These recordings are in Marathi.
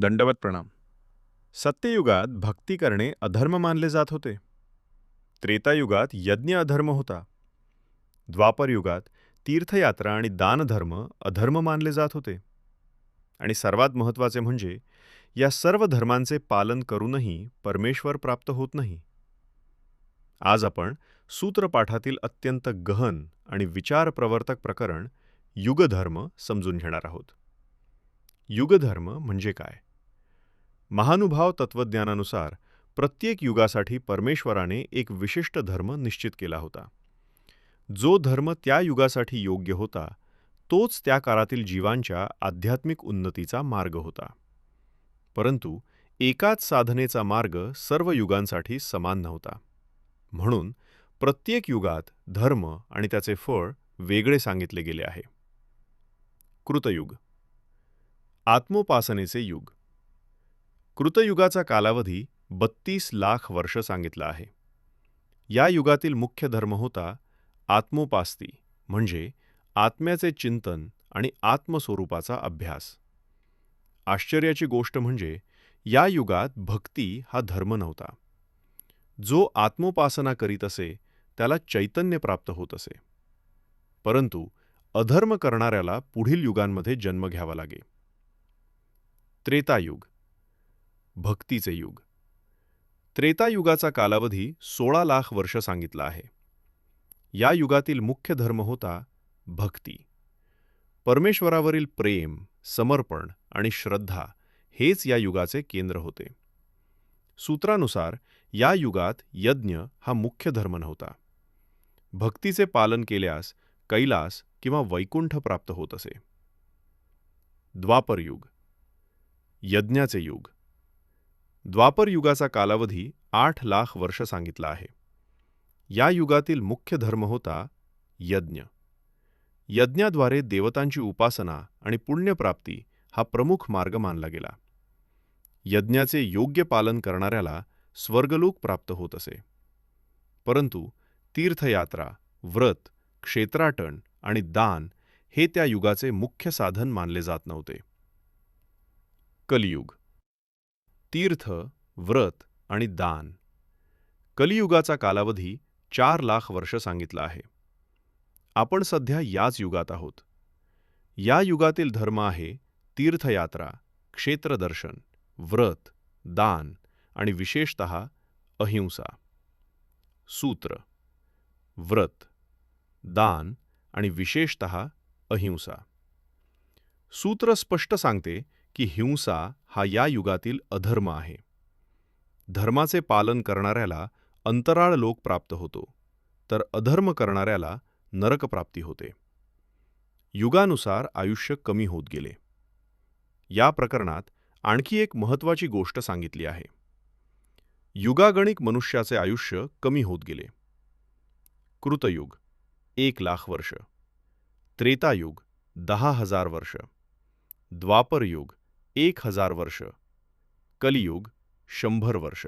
दंडवत प्रणाम. सत्ययुगात भक्ती करणे अधर्म मानले जात होते. त्रेतायुगात यज्ञ अधर्म होता. द्वापर युगात तीर्थयात्रा आणि दानधर्म अधर्म मानले जात होते. आणि सर्वात महत्त्वाचे म्हणजे या सर्व धर्मांचे पालन करूनही परमेश्वर प्राप्त होत नाही. आज आपण सूत्रपाठातील अत्यंत गहन आणि विचारप्रवर्तक प्रकरण युगधर्म समजून घेणार आहोत. युगधर्म म्हणजे काय? महानुभाव तत्वज्ञानानुसार प्रत्येक युगासाठी परमेश्वराने एक विशिष्ट धर्म निश्चित केला होता. जो धर्म त्या युगासाठी योग्य होता तोच त्या काळातील जीवांच्या आध्यात्मिक उन्नतीचा मार्ग होता. परंतु एकाच साधनेचा मार्ग सर्व युगांसाठी समान नव्हता. म्हणून प्रत्येक युगात धर्म आणि त्याचे फळ वेगळे सांगितले गेले आहे. कृतयुग, आत्मोपासनेचे युग. कृतयुगाचा कालावधी 32 लाख वर्ष सांगितला आहे. या युगातील मुख्य धर्म होता आत्मोपास्ती, म्हणजे आत्म्याचे चिंतन आणि आत्मस्वरूपाचा अभ्यास. आश्चर्याची गोष्ट म्हणजे या युगात भक्ती हा धर्म नव्हता. जो आत्मोपासना करीत असे त्याला चैतन्य प्राप्त होत असे. परंतु अधर्म करणाऱ्याला पुढील युगांमध्ये जन्म घ्यावा लागे. त्रेतायुग, भक्तीचे युग. त्रेतायुगाचा कालावधी 16 लाख वर्ष सांगितला आहे. या युगातील मुख्य धर्म होता भक्ती. परमेश्वरावरील प्रेम, समर्पण आणि श्रद्धा हेच या युगाचे केंद्र होते. सूत्रानुसार या युगात यज्ञ हा मुख्य धर्म नव्हता. भक्तीचे पालन केल्यास कैलास किंवा वैकुंठ प्राप्त होत असे. द्वापर युग, यज्ञाचे युग. द्वापर युगाचा कालावधी 8 लाख वर्ष सांगितला आहे. या युगातील मुख्य धर्म होता यज्ञ. यज्ञाद्वारे देवतांची उपासना आणि पुण्यप्राप्ती हा प्रमुख मार्ग मानला गेला. यज्ञाचे योग्य पालन करणाऱ्याला स्वर्गलोक प्राप्त होत असे. परंतु तीर्थयात्रा, व्रत, क्षेत्राटन आणि दान हे त्या युगाचे मुख्य साधन मानले जात नव्हते. कलियुग, तीर्थ, व्रत आणि दान. कलियुगाचा कालावधी 4 लाख वर्ष सांगितला आहे. आपण सध्या याच युगात आहोत. या युगातील धर्म आहे तीर्थयात्रा, क्षेत्रदर्शन, व्रत, दान आणि विशेषतः अहिंसा. सूत्र, व्रत, दान आणि विशेषतः अहिंसा. सूत्र स्पष्ट सांगते की हिंसा हा या युगातील अधर्म आहे. धर्माचे पालन करणाऱ्याला अंतराळ लोक प्राप्त होतो, तर अधर्म करणाऱ्याला नरकप्राप्ती होते. युगानुसार आयुष्य कमी होत गेले. या प्रकरणात आणखी एक महत्त्वाची गोष्ट सांगितली आहे. युगागणिक मनुष्याचे आयुष्य कमी होत गेले. कृतयुग 1 लाख वर्ष, त्रेतायुग 10,000 वर्ष, द्वापरयुग 1,000 वर्ष, कलियुग 100 वर्ष.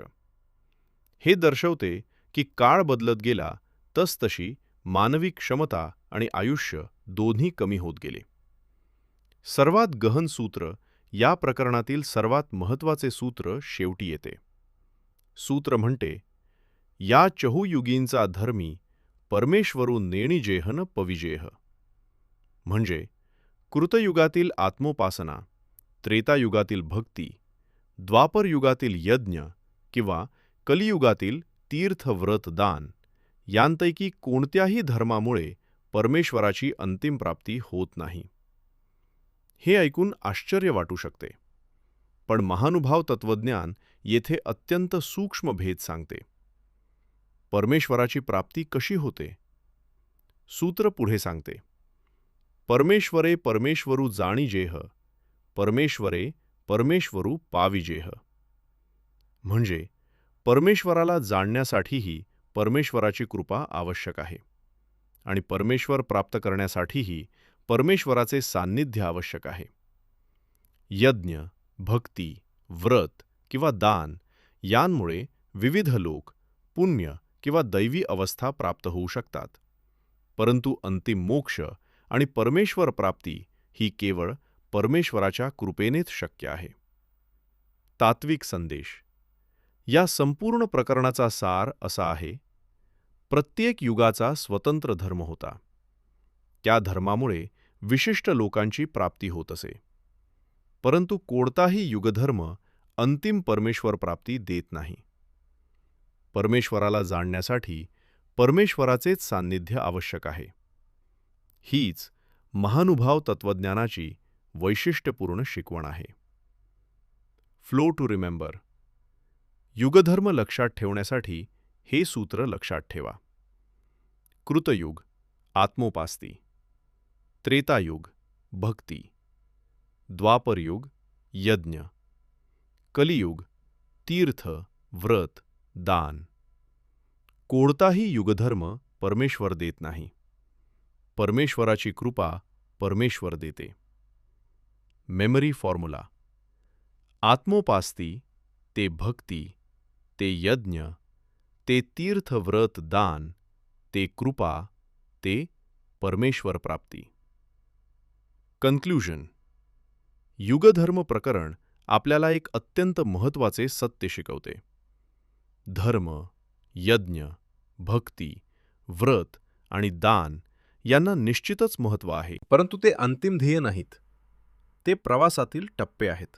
हे दर्शवते की काळ बदलत गेला तसतशी मानवी क्षमता आणि आयुष्य दोन्ही कमी होत गेले. सर्वात गहन सूत्र, या प्रकरणातील सर्वात महत्त्वाचे सूत्र शेवटी येते. सूत्र म्हणते, या चहुयुगींचा धर्मी परमेश्वरू नेणिजेह न पविजेह. म्हणजे कृतयुगातील आत्मोपासना, त्रेतायुगातील भक्ती, द्वापर युगातील यज्ञ किंवा कलियुगातील तीर्थ, व्रत, दान यांपैकी कोणत्याही धर्मामुळे परमेश्वराची अंतिम प्राप्ती होत नाही. हे ऐकून आश्चर्य वाटू शकते, पण महानुभाव तत्वज्ञान येथे अत्यंत सूक्ष्म भेद सांगते. परमेश्वराची प्राप्ती कशी होते? सूत्र पुढे सांगते, परमेश्वरे परमेश्वरू जाणीजेह, परमेश्वरे परमेश्वरू पाविजेह. म्हणजे परमेश्वराला जाणण्यासाठीही परमेश्वराची कृपा आवश्यक आहे आणि परमेश्वर प्राप्त करण्यासाठीही परमेश्वराचे सान्निध्य आवश्यक आहे. यज्ञ, भक्ती, व्रत किंवा दान यांमुळे विविध लोक, पुण्य किंवा दैवी अवस्था प्राप्त होऊ शकतात. परंतु अंतिम मोक्ष आणि परमेश्वर प्राप्ती ही केवळ परमेश्वराच्या कृपेनेच शक्य आहे. तात्विक संदेश. या संपूर्ण प्रकरणाचा सार असा आहे: प्रत्येक युगाचा स्वतंत्र धर्म होता. त्या धर्मामुळे विशिष्ट लोकांची प्राप्ती होत असे. परंतु कोणताही युगधर्म अंतिम परमेश्वर प्राप्ती देत नाही. परमेश्वराला जाणण्यासाठी परमेश्वराचेच सान्निध्य आवश्यक आहे. हीच महानुभाव तत्वज्ञानाची वैशिष्ट्यपूर्ण शिकवण आहे. Flow to remember. युगधर्म लक्षात ठेवण्यासाठी हे सूत्र लक्षात ठेवा. कृतयुग आत्मोपास्ती, त्रेतायुग भक्ती, द्वापरयुग यज्ञ, कलियुग तीर्थ, व्रत, दान. कोणताही युगधर्म परमेश्वर देत नाही. परमेश्वराची कृपा परमेश्वर देते. मेमरी फॉर्म्युला: आत्मोपास्ती ते भक्ती, ते यज्ञ, ते तीर्थ, व्रत, दान, ते कृपा, ते परमेश्वर प्राप्ती. कन्क्ल्यूजन. युगधर्म प्रकरण आपल्याला एक अत्यंत महत्त्वाचे सत्य शिकवते. धर्म, यज्ञ, भक्ती, व्रत आणि दान यांना निश्चितच महत्त्व आहे, परंतु ते अंतिम ध्येय नाहीत. ते प्रवासातील टप्पे आहेत.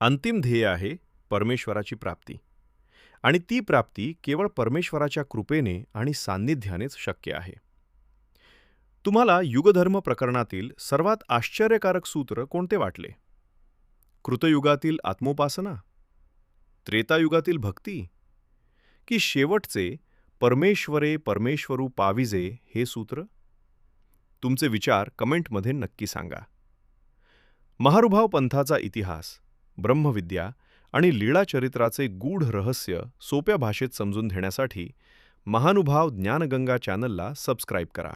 अंतिम ध्येय आहे परमेश्वराची प्राप्ती, आणि ती प्राप्ती केवळ परमेश्वराच्या कृपेने आणि सान्निध्यानेच शक्य आहे. तुम्हाला युगधर्म प्रकरणातील सर्वात आश्चर्यकारक सूत्र कोणते वाटले? कृतयुगातील आत्मोपासना, त्रेतायुगातील भक्ती, की शेवटचे परमेश्वरे परमेश्वरू पाविजे हे सूत्र? तुमचे विचार कमेंटमध्ये नक्की सांगा. महानुभाव पंथाचा इतिहास, ब्रह्मविद्या आणि लीळाचरित्राचे गूढ रहस्य सोप्या भाषेत समजून घेण्यासाठी महानुभाव ज्ञानगंगा चॅनलला सबस्क्राईब करा.